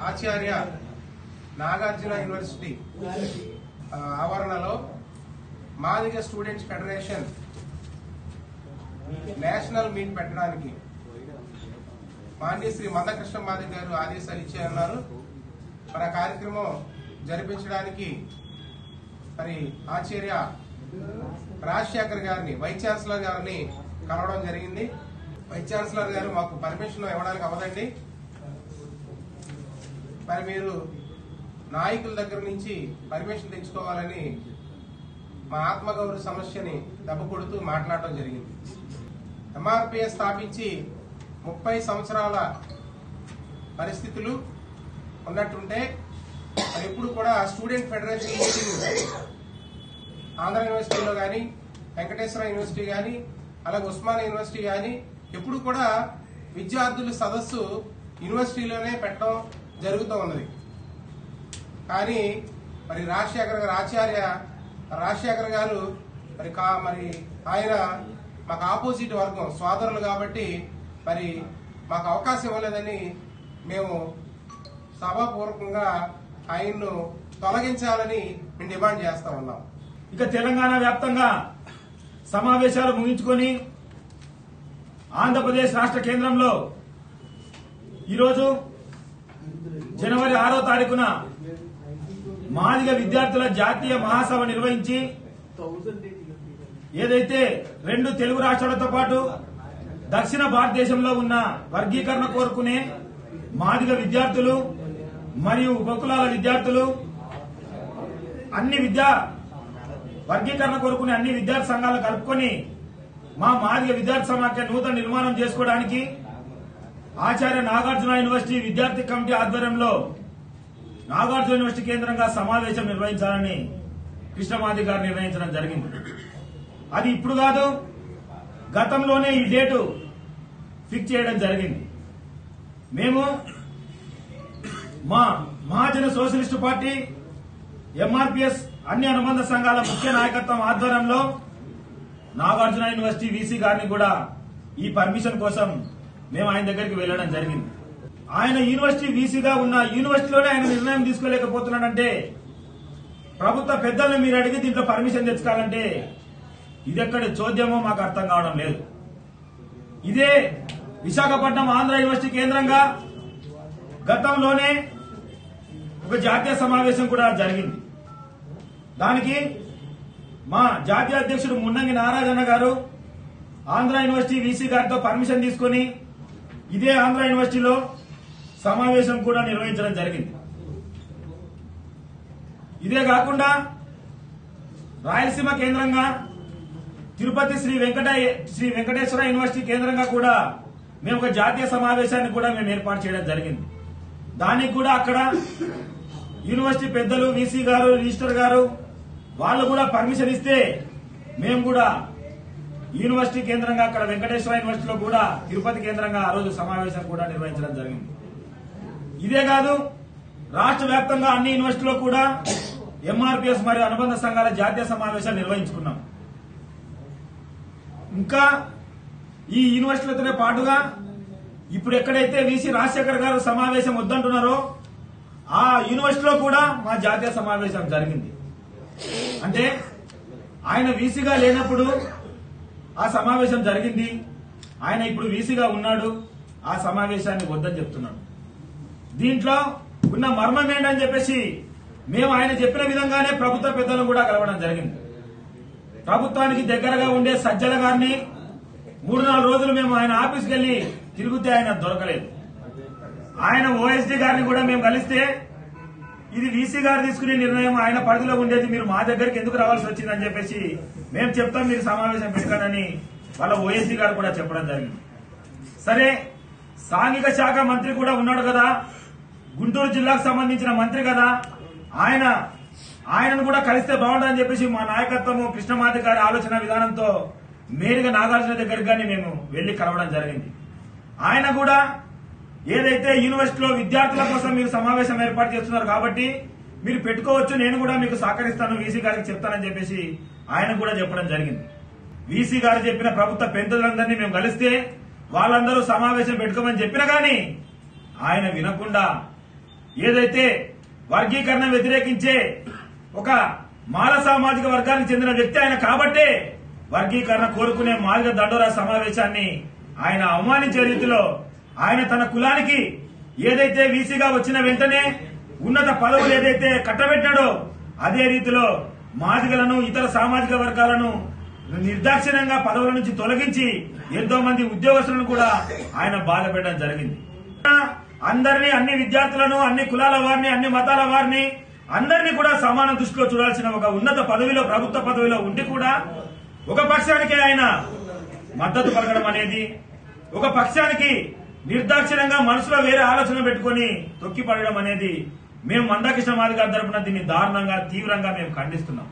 Acharya Nagarjuna university ఆవరణలో Madiga students federation national meet పెట్టడానికి మాన్య శ్రీ మందకృష్ణ మాదిగ గారు ఆదేశాలు ఇచ్చారన్నారు. మరి ఆ కార్యక్రమం జరిపించడానికి మరి ఆచార్య రాజశేఖర్ గారిని వైస్ ఛాన్సలర్ గారిని కలవడం జరిగింది. వైస్ ఛాన్సలర్ గారు మాకు పర్మిషన్ ఇవ్వడానికి అవ్వదండి, మరి మీరు నాయకుల దగ్గర నుంచి పర్మిషన్ తెచ్చుకోవాలని మా ఆత్మగౌరవ సమస్యని దెబ్బ కొడుతూ మాట్లాడడం జరిగింది. ఎంఆర్పిఎస్ స్థాపించి 30 సంవత్సరాల పరిస్థితులు ఉన్నట్టుంటే మరి ఎప్పుడు కూడా స్టూడెంట్ ఫెడరేషన్ మీటింగ్ ఆంధ్ర యూనివర్సిటీలో కానీ, వెంకటేశ్వర యూనివర్సిటీ కానీ, అలాగే ఉస్మానియా యూనివర్సిటీ కానీ ఎప్పుడు కూడా విద్యార్థుల సదస్సు యూనివర్సిటీలోనే పెట్టడం జరుగుతూ ఉన్నది. కానీ మరి ఆచార్య రాజశేఖర్ గారు మరి ఆయన మాకు ఆపోజిట్ వర్గం సోదరులు కాబట్టి మరి మాకు అవకాశం ఇవ్వలేదని మేము సభాపూర్వకంగా ఆయన్ను తొలగించాలని మేము డిమాండ్ చేస్తా ఉన్నాం. ఇక తెలంగాణ వ్యాప్తంగా సమావేశాలు ముగించుకొని ఆంధ్రప్రదేశ్ రాష్ట్ర కేంద్రంలో ఈరోజు జనవరి 6వ తారీఖున మాదిగ విద్యార్థుల జాతీయ మహాసభ నిర్వహించి ఏదైతే 2 తెలుగు రాష్ట్రాలతో పాటు దక్షిణ భారతదేశంలో ఉన్న వర్గీకరణ కోరుకునే మాదిగ విద్యార్థులు మరియు ఉపకులాల విద్యార్థులు వర్గీకరణ కోరుకునే అన్ని విద్యార్థి సంఘాలు కలుపుకొని మా మాదిగ విద్యార్థి సమాఖ్య నూతన నిర్మాణం చేసుకోవడానికి ఆచార్య నాగార్జున యూనివర్సిటీ విద్యార్థి కమిటీ ఆధ్వర్యంలో నాగార్జున యూనివర్సిటీ కేంద్రంగా సమావేశం నిర్వహించాలని కృష్ణమాది గారు నిర్ణయించడం జరిగింది. అది ఇప్పుడు కాదు, గతంలోనే ఈ డేటు ఫిక్స్ చేయడం జరిగింది. మేము మా మహాజన సోషలిస్టు పార్టీ ఎంఆర్పిఎస్ అన్ని అనుబంధ సంఘాల ముఖ్య నాయకత్వం ఆధ్వర్యంలో నాగార్జున యూనివర్సిటీ వీసీ గారిని కూడా ఈ పర్మిషన్ కోసం మేము ఆయన దగ్గరికి వెళ్లడం జరిగింది. ఆయన యూనివర్సిటీ వీసీగా ఉన్న యూనివర్సిటీలోనే ఆయన నిర్ణయం తీసుకోలేకపోతున్నాడంటే ప్రభుత్వ పెద్దలను మీరు అడిగి దీంట్లో పర్మిషన్ తెచ్చుకోవాలంటే ఇదెక్కడి చోద్యమో మాకు అర్థం కావడం లేదు. ఇదే విశాఖపట్నం ఆంధ్ర యూనివర్సిటీ కేంద్రంగా గతంలోనే ఒక జాతీయ సమావేశం కూడా జరిగింది. దానికి మా జాతీయ అధ్యక్షుడు మున్నంగి నారాయణ గారు ఆంధ్ర యూనివర్సిటీ వీసీ గారితో పర్మిషన్ తీసుకుని ఇదే ఆంధ్ర యూనివర్సిటీలో సమావేశం కూడా నిర్వహించడం జరిగింది. ఇదే కాకుండా రాయలసీమ కేంద్రంగా తిరుపతి శ్రీ వెంకటేశ్వర యూనివర్సిటీ కేంద్రంగా కూడా మేము ఒక జాతీయ సమావేశాన్ని కూడా మేము ఏర్పాటు చేయడం జరిగింది. దానికి కూడా అక్కడ యూనివర్సిటీ పెద్దలు వీసీ గారు, రిజిస్టర్ గారు వాళ్ళు కూడా పర్మిషన్ ఇస్తే మేము కూడా యూనివర్సిటీ కేంద్రంగా అక్కడ వెంకటేశ్వర యూనివర్సిటీలో కూడా తిరుపతి కేంద్రంగా ఆ రోజు సమావేశం కూడా నిర్వహించడం జరిగింది. ఇదే కాదు, రాష్ట్ర వ్యాప్తంగా అన్ని యూనివర్సిటీలో కూడా ఎంఆర్పిఎస్ మరియు అనుబంధ సంఘాల జాతీయ సమావేశాలు నిర్వహించుకున్నాం. ఇంకా ఈ యూనివర్సిటీలతోనే పాటుగా ఇప్పుడు ఎక్కడైతే వీసీ రాజశేఖర్ గారు సమావేశం వద్దంటున్నారో ఆ యూనివర్సిటీలో కూడా మా జాతీయ సమావేశం జరిగింది. అంటే ఆయన వీసీగా లేనప్పుడు ఆ సమావేశం జరిగింది, ఆయన ఇప్పుడు వీసీగా ఉన్నాడు, ఆ సమావేశాన్ని వద్దని చెప్తున్నాడు. దీంట్లో ఉన్న మర్మం ఏంటని చెప్పేసి మేము ఆయన చెప్పిన విధంగానే ప్రభుత్వ పెద్దలను కూడా కలవడం జరిగింది. ప్రభుత్వానికి దగ్గరగా ఉండే సజ్జల గారిని 3-4 రోజులు మేము ఆయన ఆఫీస్కి వెళ్లి తిరిగితే ఆయన దొరకలేదు. ఆయన ఓఎస్డీ గారిని కూడా మేము కలిస్తే ఇది వీసీ గారు తీసుకునే నిర్ణయం, ఆయన పరిధిలో ఉండేది, మీరు మా దగ్గరికి ఎందుకు రావాల్సి వచ్చిందని చెప్పేసి మేము చెప్తాం, మీరు సమావేశం పెట్టారని వాళ్ళ ఓఎస్డీ గారు కూడా చెప్పడం జరిగింది. సరే, సాంఘిక శాఖ మంత్రి కూడా ఉన్నాడు కదా, గుంటూరు జిల్లాకు సంబంధించిన మంత్రి కదా, ఆయనను కూడా కలిస్తే బాగుంటుందని చెప్పేసి మా నాయకత్వము కృష్ణమాది గారి ఆలోచన విధానంతో నేరుగా నాగార్జున దగ్గరికి గానీ మేము వెళ్లి కలవడం జరిగింది. ఆయన కూడా ఏదైతే యూనివర్సిటీలో విద్యార్థుల కోసం మీరు సమావేశం ఏర్పాటు చేస్తున్నారు కాబట్టి మీరు పెట్టుకోవచ్చు, నేను కూడా మీకు సహకరిస్తాను, వీసీ గారికి చెప్తానని చెప్పేసి ఆయన కూడా చెప్పడం జరిగింది. వీసీ గారు చెప్పిన ప్రభుత్వ పెద్దలందరినీ మేము కలిస్తే వాళ్ళందరూ సమావేశం పెట్టుకోమని చెప్పినా గానీ ఆయన వినకుండా ఏదైతే వర్గీకరణ వ్యతిరేకించే ఒక మాల సామాజిక వర్గానికి చెందిన వ్యక్తి ఆయన కాబట్టే వర్గీకరణ కోరుకునే మాదిగ దండోరా సమావేశాన్ని ఆయన అవమానించే రీతిలో ఆయన తన కులానికి ఏదైతే వీసీగా వచ్చిన వెంటనే ఉన్నత పదవులు ఏదైతే కట్టబెట్టాడో అదే రీతిలో మాదిగలను ఇతర సామాజిక వర్గాలను నిర్దాక్షిణ్యంగా పదవుల నుంచి తొలగించి ఎంతో మంది ఉద్యోగస్తులను కూడా ఆయన బాధ పెట్టడం జరిగింది. అందరినీ, అన్ని విద్యార్థులను, అన్ని కులాల వారిని, అన్ని మతాల వారిని అందరినీ కూడా సమాన దృష్టిలో చూడాల్సిన ఒక ఉన్నత పదవిలో, ప్రభుత్వ పదవిలో ఉండి కూడా ఒక పక్షానికి ఆయన మద్దతు పలకడం అనేది, ఒక పక్షానికి నిర్దాక్షిణ్యంగా మనసులో వేరే ఆలోచన పెట్టుకుని తొక్కిపడడం అనేది మేము మందాకృష్ణ మాదిగ గారి తరపున దీన్ని దారుణంగా, తీవ్రంగా మేము ఖండిస్తున్నాం.